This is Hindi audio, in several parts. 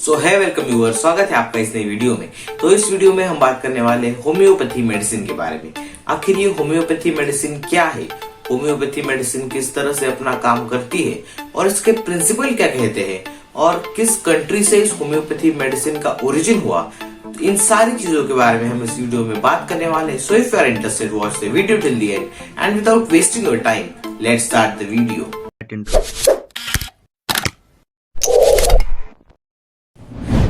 सो है वेलकम व्यूअर, स्वागत है आपका इस नई वीडियो में। तो इस वीडियो में हम बात करने वाले हैं होम्योपैथी मेडिसिन के बारे में। आखिर ये होम्योपैथी मेडिसिन क्या है, होम्योपैथी मेडिसिन किस तरह से अपना काम करती है और इसके प्रिंसिपल क्या कहते हैं और किस कंट्री से इस होम्योपैथी मेडिसिन का ओरिजिन हुआ, इन सारी चीजों के बारे में हम इस वीडियो में बात करने वाले हैं। So if you are interested, watch the video till the end and without wasting your time, let's start the video.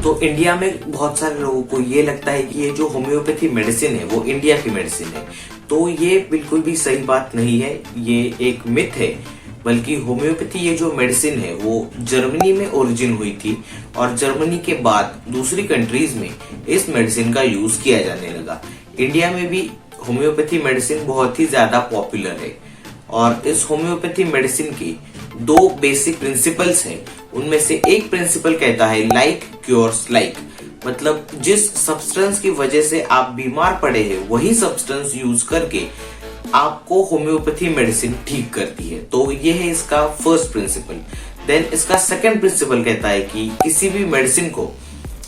तो इंडिया में बहुत सारे लोगों को ये लगता है कि ये जो होम्योपैथी मेडिसिन है वो इंडिया की मेडिसिन है। तो ये बिल्कुल भी सही बात नहीं है, ये एक मिथ है। बल्कि होम्योपैथी ये जो मेडिसिन है वो जर्मनी में ओरिजिन हुई थी और जर्मनी के बाद दूसरी कंट्रीज में इस मेडिसिन का यूज किया जाने लगा। इंडिया में भी होम्योपैथी मेडिसिन बहुत ही ज्यादा पॉपुलर है और इस होम्योपैथी मेडिसिन की दो बेसिक प्रिंसिपल्स हैं। उनमें से एक प्रिंसिपल कहता है लाइक क्योर्स लाइक, मतलब जिस सब्सटेंस की वजह से आप बीमार पड़े हैं वही सब्सटेंस यूज करके आपको होम्योपैथी मेडिसिन ठीक करती है। तो ये है इसका फर्स्ट प्रिंसिपल। देन इसका सेकंड प्रिंसिपल कहता है कि किसी भी मेडिसिन को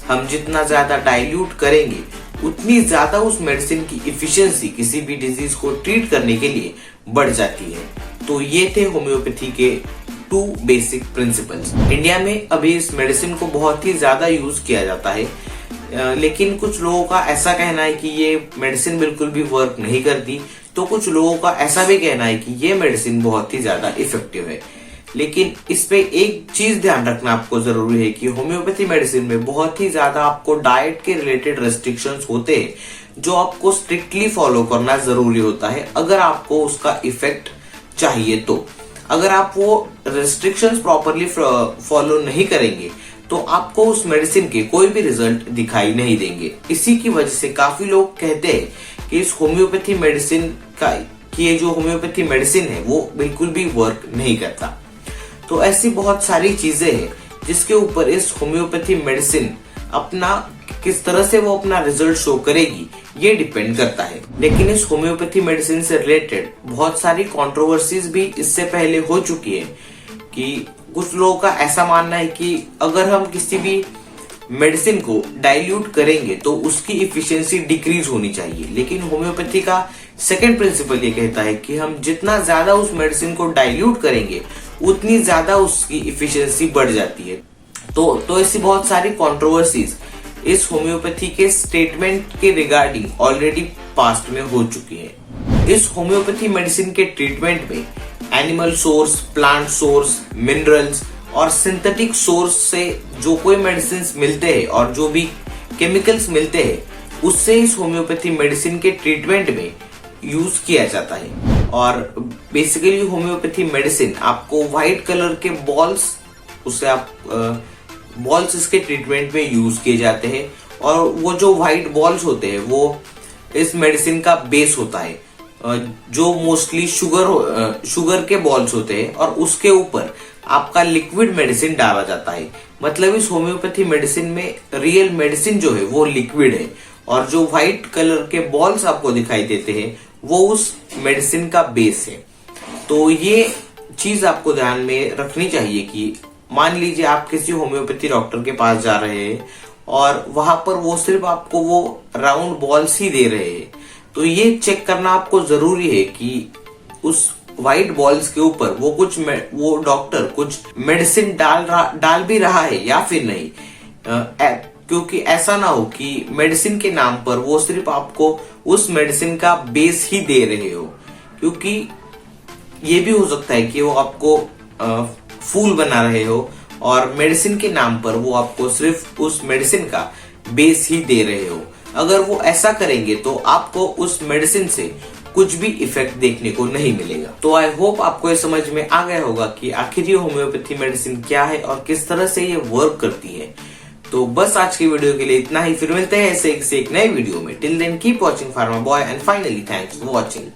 हम जितना ज्यादा डाइल्यूट करेंगे उतनी ज्यादा उस मेडिसिन की इफिशिएंसी किसी भी डिजीज को ट्रीट करने के लिए बढ़ जाती है। तो ये थे होम्योपैथी के टू बेसिक प्रिंसिपल्स। इंडिया में अभी इस मेडिसिन को बहुत ही ज्यादा यूज किया जाता है, लेकिन कुछ लोगों का ऐसा कहना है कि ये मेडिसिन बिल्कुल भी वर्क नहीं करती, तो कुछ लोगों का ऐसा भी कहना है कि ये मेडिसिन बहुत ही ज्यादा इफेक्टिव है। लेकिन इस पे एक चीज ध्यान रखना आपको जरूरी है कि होम्योपैथी मेडिसिन में बहुत ही ज्यादा आपको डाइट के रिलेटेड रेस्ट्रिक्शंस होते हैं जो आपको स्ट्रिक्टली फॉलो करना जरूरी होता है अगर आपको उसका इफेक्ट चाहिए। तो अगर आप वो रेस्ट्रिक्शंस प्रॉपरली फॉलो नहीं करेंगे तो आपको उस मेडिसिन के कोई भी रिजल्ट दिखाई नहीं देंगे। इसी की वजह से काफी लोग कहते हैं कि इस होम्योपैथी मेडिसिन का ये जो होम्योपैथी मेडिसिन है वो बिल्कुल भी वर्क नहीं करता। तो ऐसी बहुत सारी चीजें हैं जिसके ऊपर इस होम्योपैथी मेडिसिन अपना किस तरह से वो अपना रिजल्ट शो करेगी ये डिपेंड करता है। लेकिन इस होम्योपैथी मेडिसिन से रिलेटेड बहुत सारी कंट्रोवर्सीज भी इससे पहले हो चुकी है कि कुछ लोगों का ऐसा मानना है कि अगर हम किसी भी मेडिसिन को डाइल्यूट करेंगे तो उसकी इफिशिएंसी डिक्रीज होनी चाहिए। लेकिन होम्योपैथी का सेकंड प्रिंसिपल ये कहता है कि हम जितना ज्यादा उस मेडिसिन को डाइल्यूट करेंगे उतनी ज्यादा उसकी इफिशिएंसी बढ़ जाती है। तो ऐसी बहुत सारी कंट्रोवर्सीज इस होम्योपैथी के स्टेटमेंट के रिगार्डिंग ऑलरेडी पास्ट में हो चुकी है। इस होम्योपैथी मेडिसिन के ट्रीटमेंट में animal source, plant source, minerals और सिंथेटिक सोर्स से जो कोई मेडिसिन मिलते हैं और जो भी केमिकल्स मिलते हैं उससे इस होम्योपैथी मेडिसिन के ट्रीटमेंट में यूज किया जाता है। और बेसिकली होम्योपैथी मेडिसिन आपको व्हाइट कलर के बॉल्स, उससे आप बॉल्स इसके ट्रीटमेंट में यूज किए जाते हैं और वो जो व्हाइट बॉल्स होते हैं वो इस मेडिसिन का बेस होता है, जो मोस्टली शुगर के बॉल्स होते हैं और उसके ऊपर आपका लिक्विड मेडिसिन डाला जाता है। मतलब इस होम्योपैथी मेडिसिन में रियल मेडिसिन जो है वो लिक्विड है और जो व्हाइट कलर के बॉल्स आपको दिखाई देते हैं वो उस मेडिसिन का बेस है। तो ये चीज आपको ध्यान में रखनी चाहिए कि मान लीजिए आप किसी होम्योपैथी डॉक्टर के पास जा रहे हैं और वहां पर वो सिर्फ आपको वो राउंड बॉल्स ही दे रहे हैं, तो ये चेक करना आपको जरूरी है कि उस व्हाइट बॉल्स के ऊपर वो डॉक्टर कुछ मेडिसिन डाल भी रहा है या फिर नहीं। क्योंकि ऐसा ना हो कि मेडिसिन के नाम पर वो सिर्फ आपको उस मेडिसिन का बेस ही दे रहे हो, क्योंकि ये भी हो सकता है कि वो आपको फूल बना रहे हो और मेडिसिन के नाम पर वो आपको सिर्फ उस मेडिसिन का बेस ही दे रहे हो। अगर वो ऐसा करेंगे तो आपको उस मेडिसिन से कुछ भी इफेक्ट देखने को नहीं मिलेगा। तो आई होप आपको ये समझ में आ गया होगा कि आखिर ये होम्योपैथी मेडिसिन क्या है और किस तरह से ये वर्क करती है। तो बस आज की वीडियो के लिए इतना ही, फिर मिलते हैं ऐसे एक नए वीडियो में। Till then keep watching Pharma Boy and finally thanks for watching.